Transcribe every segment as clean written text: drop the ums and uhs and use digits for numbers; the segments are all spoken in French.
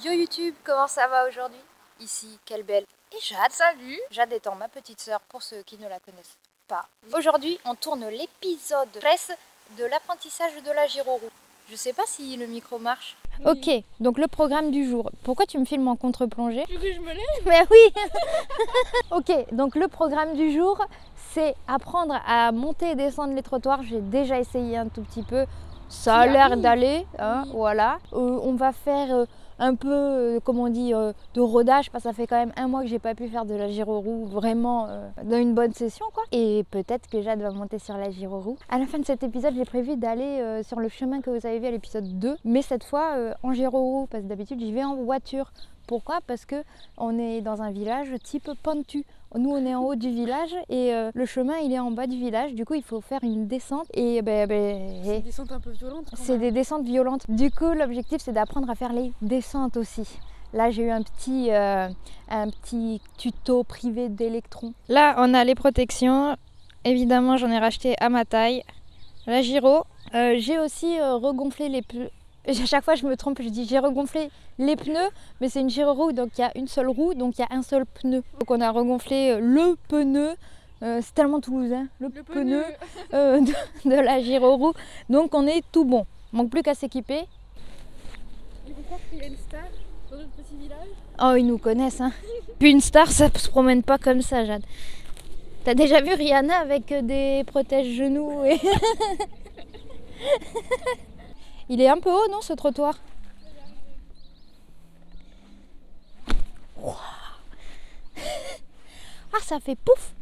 Yo YouTube, comment ça va aujourd'hui? Ici Kelbel et Jade. Salut! Jade étant ma petite sœur pour ceux qui ne la connaissent pas. Aujourd'hui, on tourne l'épisode 13 de l'apprentissage de la gyroroue. Je sais pas si le micro marche. Oui. Ok, donc le programme du jour. Pourquoi tu me filmes en contre-plongée? Tu veux que je me lève? Mais oui. Ok, donc le programme du jour, c'est apprendre à monter et descendre les trottoirs. J'ai déjà essayé un tout petit peu. Ça a l'air d'aller, hein, oui. Voilà. On va faire un peu, comme on dit, de rodage, parce que ça fait quand même un mois que j'ai pas pu faire de la gyroroue vraiment dans une bonne session, quoi. Et peut-être que Jade va monter sur la gyroroue. À la fin de cet épisode, j'ai prévu d'aller sur le chemin que vous avez vu à l'épisode 2, mais cette fois en gyroroue, parce que d'habitude j'y vais en voiture. Pourquoi? Parce que on est dans un village type pentu. Nous on est en haut du village et le chemin il est en bas du village. Du coup il faut faire une descente et c'est des descentes un peu violentes. C'est des descentes violentes. Du coup l'objectif c'est d'apprendre à faire les descentes aussi. Là j'ai eu un petit tuto privé d'Electron. Là on a les protections. Évidemment j'en ai racheté à ma taille. La gyro. J'ai aussi regonflé les pneus. À chaque fois je me trompe, je dis j'ai regonflé les pneus, mais c'est une gyroroue donc il y a une seule roue, donc il y a un seul pneu. Donc on a regonflé le pneu, c'est tellement toulousain, le pneu de la gyroroue. Donc on est tout bon, manque plus qu'à s'équiper. Il faut croire qu'il y a une star dans notre petit village. Oh ils nous connaissent hein. Puis une star ça se promène pas comme ça Jade. T'as déjà vu Rihanna avec des protège-genoux et... Il est un peu haut, non, ce trottoir? Wow. Ah, ça fait pouf!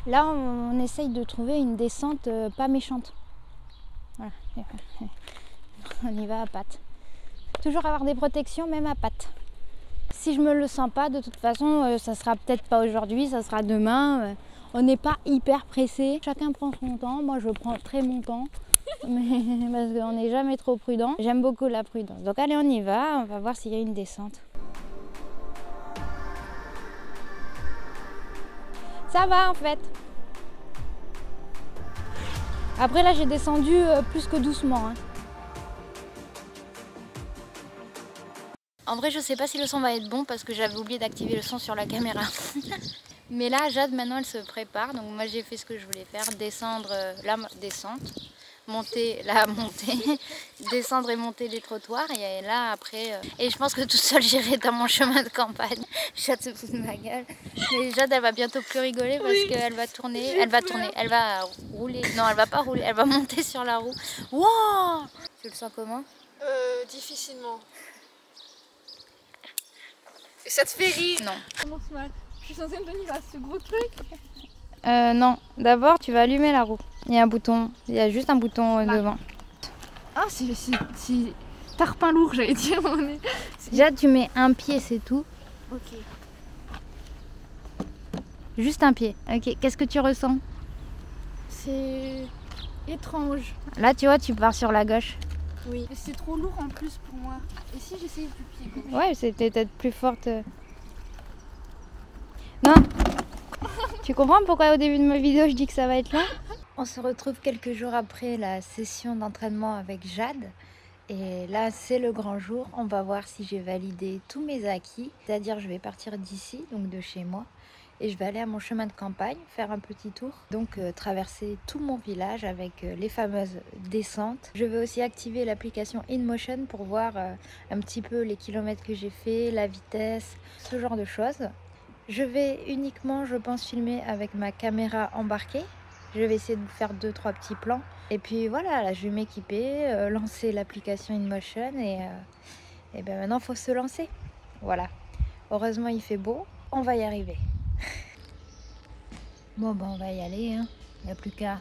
Là, on essaye de trouver une descente pas méchante. Voilà. On y va à pattes. Toujours avoir des protections, même à pattes. Si je me le sens pas, de toute façon, ça sera peut-être pas aujourd'hui, ça sera demain. On n'est pas hyper pressé. Chacun prend son temps. Moi, je prends très mon temps. Mais, parce qu'on n'est jamais trop prudent. J'aime beaucoup la prudence. Donc allez, on y va. On va voir s'il y a une descente. Ça va en fait. Après là j'ai descendu plus que doucement. Hein. En vrai je sais pas si le son va être bon parce que j'avais oublié d'activer le son sur la caméra. Mais là Jade maintenant elle se prépare. Donc moi j'ai fait ce que je voulais faire. Descendre la descente. Monter la montée, descendre et monter les trottoirs et là après et je pense que toute seule j'irai dans mon chemin de campagne. Jade se fout de ma gueule, mais Jade elle va bientôt plus rigoler parce qu'elle va tourner, elle va rouler, non elle va pas rouler, elle va monter sur la roue. Wow, tu le sens comment? Difficilement. Et ça te fait rire? Non. Commence mal. Je suis censée me tenir à ce gros truc. Non, d'abord tu vas allumer la roue. Il y a un bouton, il y a juste un bouton devant. Ah, c'est tarpin lourd, j'allais dire. Déjà, tu mets un pied, c'est tout. Ok. Juste un pied. Ok, qu'est-ce que tu ressens? C'est étrange. Là, tu vois, tu pars sur la gauche. Oui. Mais c'est trop lourd en plus pour moi. Et si j'essayais du pied gauche? Ouais, c'est peut-être plus forte. Non. Tu comprends pourquoi au début de ma vidéo je dis que ça va être long? On se retrouve quelques jours après la session d'entraînement avec Jade. Et là, c'est le grand jour. On va voir si j'ai validé tous mes acquis. C'est-à-dire, je vais partir d'ici, donc de chez moi. Et je vais aller à mon chemin de campagne, faire un petit tour. Donc, traverser tout mon village avec les fameuses descentes. Je vais aussi activer l'application InMotion pour voir un petit peu les kilomètres que j'ai fait, la vitesse, ce genre de choses. Je vais uniquement, je pense, filmer avec ma caméra embarquée. Je vais essayer de vous faire 2-3 petits plans. Et puis voilà, là, je vais m'équiper, lancer l'application InMotion et ben maintenant, il faut se lancer. Voilà. Heureusement, il fait beau. On va y arriver. Bon, ben, on va y aller. Hein. Il n'y a plus qu'à...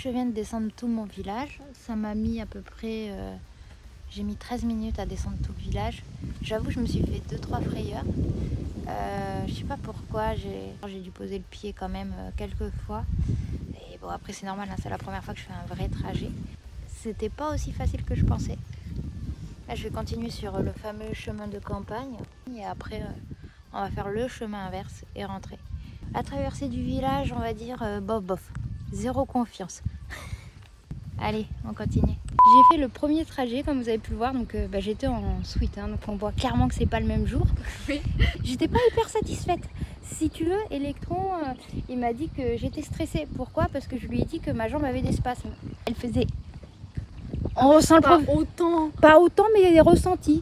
je viens de descendre tout mon village. Ça m'a mis à peu près... j'ai mis 13 minutes à descendre tout le village. J'avoue, je me suis fait 2-3 frayeurs. Je sais pas pourquoi, j'ai dû poser le pied quand même quelques fois. Et bon, après c'est normal, hein, c'est la première fois que je fais un vrai trajet. C'était pas aussi facile que je pensais. Là, je vais continuer sur le fameux chemin de campagne. Et après, on va faire le chemin inverse et rentrer. La traversée du village, on va dire bof bof. Zéro confiance. Allez, on continue. J'ai fait le premier trajet, comme vous avez pu le voir, donc j'étais en suite, hein, donc on voit clairement que c'est pas le même jour. Oui. J'étais pas hyper satisfaite. Si tu veux, Electron, il m'a dit que j'étais stressée. Pourquoi? Parce que je lui ai dit que ma jambe avait des spasmes. Elle faisait... On ressent le Pas autant. Pas autant, mais il y a des ressentis.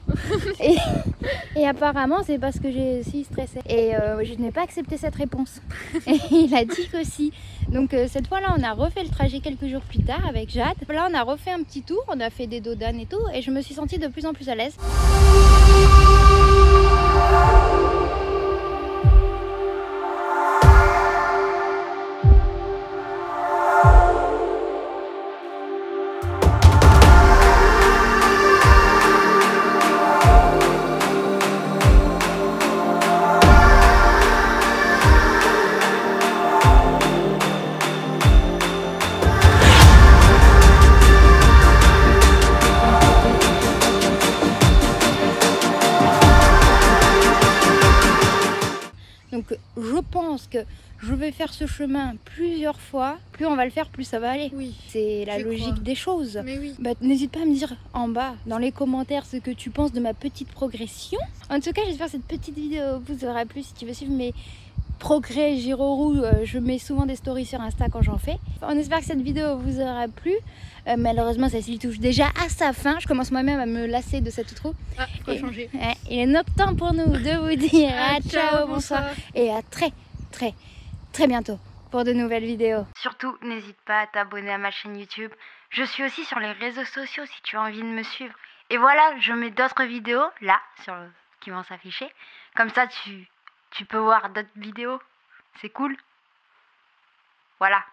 et apparemment, c'est parce que j'ai si stressé. Et je n'ai pas accepté cette réponse. Et il a dit que si. Donc cette fois-là, on a refait le trajet quelques jours plus tard avec Jade. Là, on a refait un petit tour, on a fait des dodanes et tout. Et je me suis sentie de plus en plus à l'aise. Donc je pense que je vais faire ce chemin plusieurs fois. Plus on va le faire, plus ça va aller. Oui. C'est la logique crois. des choses. Mais oui. N'hésite pas à me dire en bas, dans les commentaires, ce que tu penses de ma petite progression. En tout cas, j'espère que cette petite vidéo vous aura plu. Si tu veux suivre mes progrès Giroroux, je mets souvent des stories sur Insta quand j'en fais. On espère que cette vidéo vous aura plu. Malheureusement, celle-ci touche déjà à sa fin. Je commence moi-même à me lasser de cette outro. Ah, faut changer. Il est notre temps pour nous de vous dire ciao, bonsoir et à très bientôt pour de nouvelles vidéos. Surtout, n'hésite pas à t'abonner à ma chaîne YouTube. Je suis aussi sur les réseaux sociaux si tu as envie de me suivre. Et voilà, je mets d'autres vidéos là qui vont s'afficher. Comme ça, tu peux voir d'autres vidéos. C'est cool. Voilà.